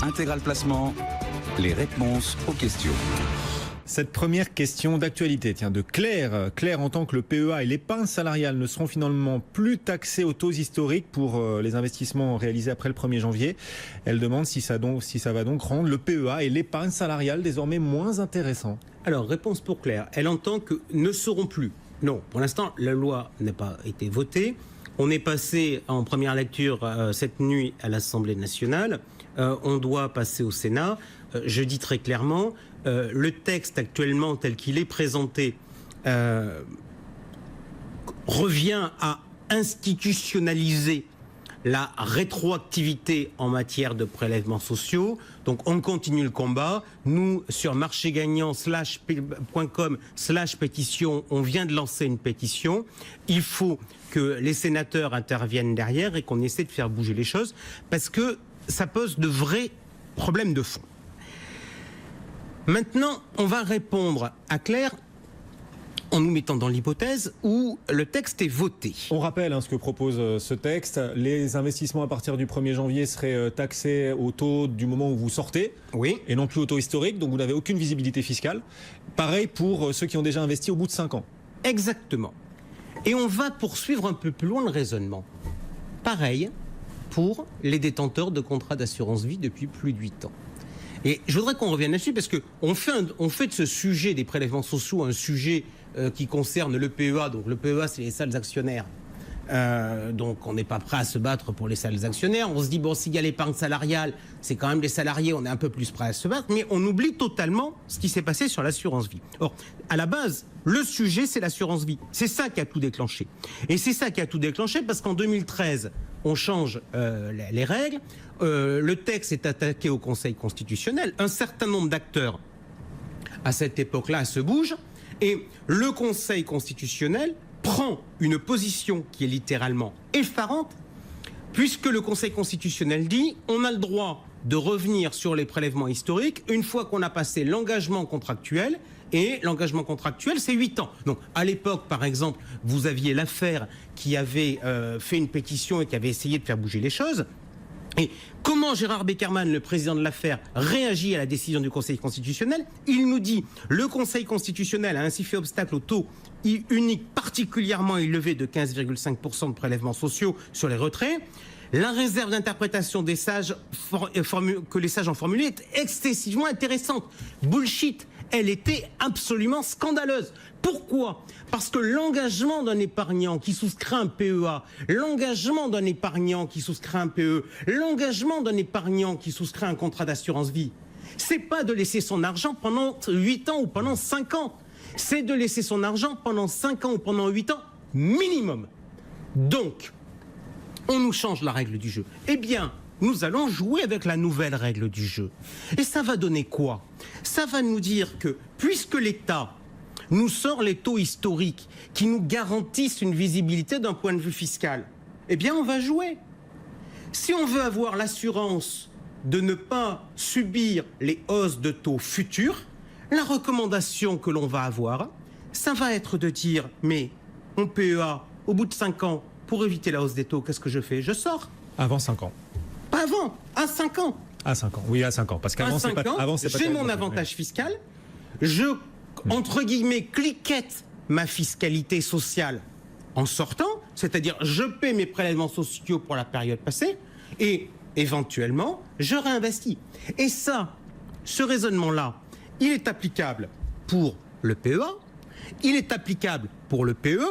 Intégral Placement, les réponses aux questions. Cette première question d'actualité, de Claire. Claire entend que le PEA et l'épargne salariale ne seront finalement plus taxés aux taux historiques pour les investissements réalisés après le 1er janvier. Elle demande si ça va donc rendre le PEA et l'épargne salariale désormais moins intéressants. Alors, réponse pour Claire. Elle entend que ne seront plus. Non, pour l'instant, la loi n'a pas été votée. On est passé en première lecture cette nuit à l'Assemblée nationale. On doit passer au Sénat. Je dis très clairement, le texte actuellement tel qu'il est présenté revient à institutionnaliser la rétroactivité en matière de prélèvements sociaux. Donc on continue le combat. Nous, sur marchegagnant.com/pétition, on vient de lancer une pétition. Il faut que les sénateurs interviennent derrière et qu'on essaie de faire bouger les choses parce que ça pose de vrais problèmes de fond. Maintenant, on va répondre à Claire en nous mettant dans l'hypothèse où le texte est voté. On rappelle ce que propose ce texte. Les investissements à partir du 1er janvier seraient taxés au taux du moment où vous sortez, oui, et non plus au taux historique, donc vous n'avez aucune visibilité fiscale. Pareil pour ceux qui ont déjà investi au bout de 5 ans. Exactement. Et on va poursuivre un peu plus loin le raisonnement. Pareil pour les détenteurs de contrats d'assurance vie depuis plus de 8 ans. Et je voudrais qu'on revienne là-dessus parce qu'on fait de ce sujet des prélèvements sociaux un sujet qui concerne le PEA. Donc le PEA, c'est les salles actionnaires. Donc on n'est pas prêt à se battre pour les salles actionnaires. On se dit, bon, s'il y a l'épargne salariale, c'est quand même les salariés, on est un peu plus prêt à se battre. Mais on oublie totalement ce qui s'est passé sur l'assurance vie. Or, à la base, le sujet, c'est l'assurance vie. C'est ça qui a tout déclenché. Et c'est ça qui a tout déclenché parce qu'en 2013, on change les règles. Le texte est attaqué au Conseil constitutionnel. Un certain nombre d'acteurs, à cette époque-là, se bougent. Et le Conseil constitutionnel prend une position qui est littéralement effarante, puisque le Conseil constitutionnel dit on a le droit de revenir sur les prélèvements historiques une fois qu'on a passé l'engagement contractuel. Et l'engagement contractuel, c'est 8 ans. Donc, à l'époque, par exemple, vous aviez l'affaire qui avait fait une pétition et qui avait essayé de faire bouger les choses. Et comment Gérard Beckerman, le président de l'affaire, réagit à la décision du Conseil constitutionnel? Il nous dit le Conseil constitutionnel a ainsi fait obstacle au taux unique particulièrement élevé de 15,5% de prélèvements sociaux sur les retraits. La réserve d'interprétation des sages que les sages ont formulée est excessivement intéressante. Bullshit. Elle était absolument scandaleuse. Pourquoi? Parce que l'engagement d'un épargnant qui souscrit un PEA, l'engagement d'un épargnant qui souscrit un PE, l'engagement d'un épargnant qui souscrit un contrat d'assurance vie, c'est pas de laisser son argent pendant 8 ans ou pendant 5 ans. C'est de laisser son argent pendant 5 ans ou pendant 8 ans minimum. Donc, on nous change la règle du jeu. Eh bien, nous allons jouer avec la nouvelle règle du jeu. Et ça va donner quoi? Ça va nous dire que, puisque l'État nous sort les taux historiques qui nous garantissent une visibilité d'un point de vue fiscal, eh bien, on va jouer. Si on veut avoir l'assurance de ne pas subir les hausses de taux futures, la recommandation que l'on va avoir, ça va être de dire, mais mon PEA, au bout de 5 ans, pour éviter la hausse des taux, qu'est-ce que je fais? Je sors. Avant 5 ans. Pas avant, à 5 ans. À 5 ans, oui, à 5 ans. Parce qu'avant, c'est pas... j'ai mon avantage fiscal, je, entre guillemets, cliquette ma fiscalité sociale en sortant, c'est-à-dire je paie mes prélèvements sociaux pour la période passée, et éventuellement, je réinvestis. Et ça, ce raisonnement-là, il est applicable pour le PEA, il est applicable pour le PE,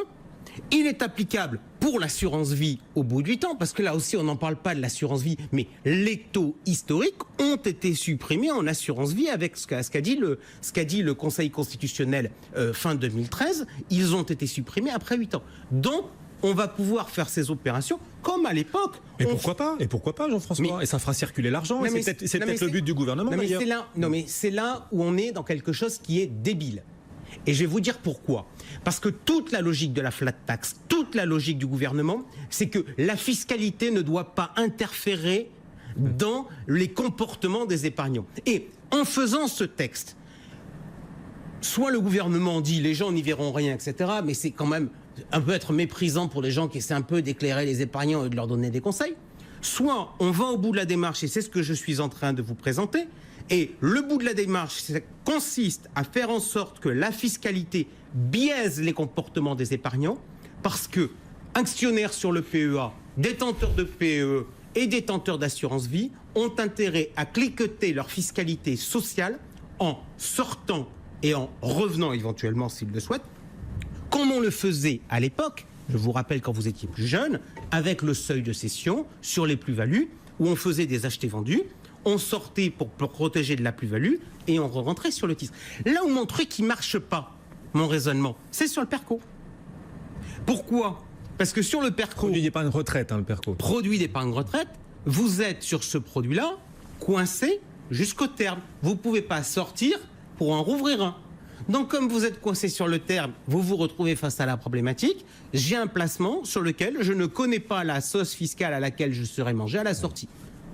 il est applicable pour l'assurance vie au bout de 8 ans, parce que là aussi on n'en parle pas de l'assurance vie, mais les taux historiques ont été supprimés en assurance vie avec ce qu'a dit le Conseil constitutionnel fin 2013, ils ont été supprimés après 8 ans. Donc on va pouvoir faire ces opérations comme à l'époque. Et pourquoi pas? Et pourquoi pas, Jean-François? Et ça fera circuler l'argent. C'est peut-être le but du gouvernement, d'ailleurs. Mais c'est là où on est dans quelque chose qui est débile. Et je vais vous dire pourquoi. Parce que toute la logique de la flat tax, toute la logique du gouvernement, c'est que la fiscalité ne doit pas interférer dans les comportements des épargnants. Et en faisant ce texte, soit le gouvernement dit les gens n'y verront rien, etc., mais c'est quand même un peu être méprisant pour les gens qui essaient un peu d'éclairer les épargnants et de leur donner des conseils. Soit on va au bout de la démarche, et c'est ce que je suis en train de vous présenter, et le bout de la démarche, ça consiste à faire en sorte que la fiscalité biaise les comportements des épargnants, parce que actionnaires sur le PEA, détenteurs de PEE et détenteurs d'assurance vie ont intérêt à cliqueter leur fiscalité sociale en sortant et en revenant éventuellement s'ils le souhaitent, comme on le faisait à l'époque, je vous rappelle quand vous étiez plus jeune, avec le seuil de cession sur les plus-values, où on faisait des achetés-vendus, on sortait pour protéger de la plus-value et on rentrait sur le titre. Là où mon truc qui marche pas, mon raisonnement, c'est sur le PERCO. Pourquoi ? Parce que sur le PERCO... Produit d'épargne retraite, le PERCO. Produit d'épargne retraite, vous êtes sur ce produit-là coincé jusqu'au terme. Vous ne pouvez pas sortir pour en rouvrir un. Donc comme vous êtes coincé sur le terme, vous vous retrouvez face à la problématique. J'ai un placement sur lequel je ne connais pas la sauce fiscale à laquelle je serai mangé à la sortie.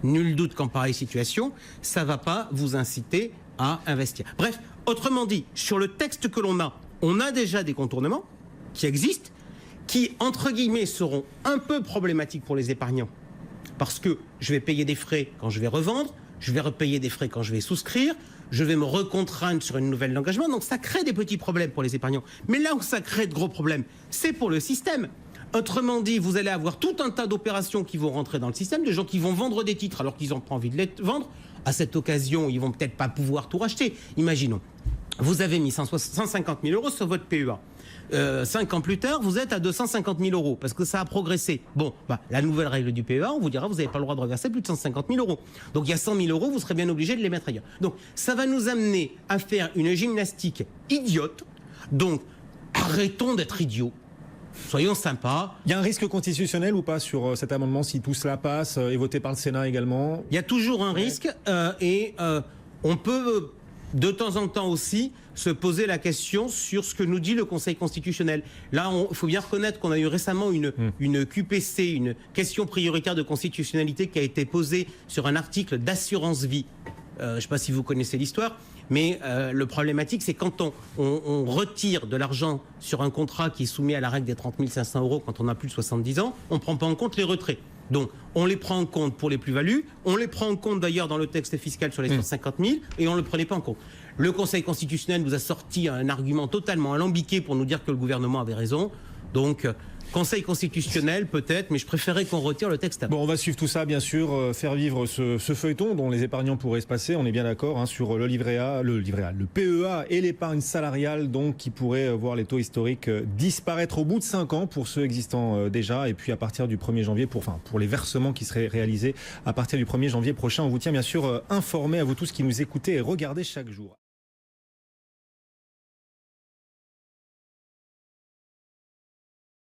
Nul doute qu'en pareille situation, ça ne va pas vous inciter à investir. Bref, autrement dit, sur le texte que l'on a, on a déjà des contournements qui existent, qui, entre guillemets, seront un peu problématiques pour les épargnants. Parce que je vais payer des frais quand je vais revendre, je vais repayer des frais quand je vais souscrire, je vais me recontraindre sur une nouvelle engagement. Donc ça crée des petits problèmes pour les épargnants. Mais là où ça crée de gros problèmes, c'est pour le système. Autrement dit, vous allez avoir tout un tas d'opérations qui vont rentrer dans le système, de gens qui vont vendre des titres alors qu'ils n'ont pas envie de les vendre. À cette occasion, ils vont peut-être pas pouvoir tout racheter. Imaginons, vous avez mis 150 000 euros sur votre PEA. 5 ans plus tard, vous êtes à 250 000 euros parce que ça a progressé. Bon, la nouvelle règle du PEA, on vous dira, vous n'avez pas le droit de reverser plus de 150 000 euros. Donc il y a 100 000 euros, vous serez bien obligé de les mettre ailleurs. Donc ça va nous amener à faire une gymnastique idiote. Donc arrêtons d'être idiots. Soyons sympas. Il y a un risque constitutionnel ou pas sur cet amendement si tout cela passe et voté par le Sénat également? Il y a toujours un risque et on peut de temps en temps aussi se poser la question sur ce que nous dit le Conseil constitutionnel. Là, il faut bien reconnaître qu'on a eu récemment une QPC, une question prioritaire de constitutionnalité qui a été posée sur un article d'assurance vie. Je ne sais pas si vous connaissez l'histoire, mais le problématique, c'est quand on retire de l'argent sur un contrat qui est soumis à la règle des 30 500 euros quand on a plus de 70 ans, on ne prend pas en compte les retraits. Donc, on les prend en compte pour les plus-values, on les prend en compte d'ailleurs dans le texte fiscal sur les 150 000, et on ne le prenait pas en compte. Le Conseil constitutionnel nous a sorti un argument totalement alambiqué pour nous dire que le gouvernement avait raison. Donc, Conseil constitutionnel peut-être, mais je préférais qu'on retire le texte. Bon, on va suivre tout ça, bien sûr, faire vivre ce feuilleton dont les épargnants pourraient se passer. On est bien d'accord sur le livret A, le PEA et l'épargne salariale, donc qui pourrait voir les taux historiques disparaître au bout de 5 ans pour ceux existants déjà, et puis à partir du 1er janvier pour les versements qui seraient réalisés à partir du 1er janvier prochain. On vous tient bien sûr informés, à vous tous qui nous écoutez et regardez chaque jour.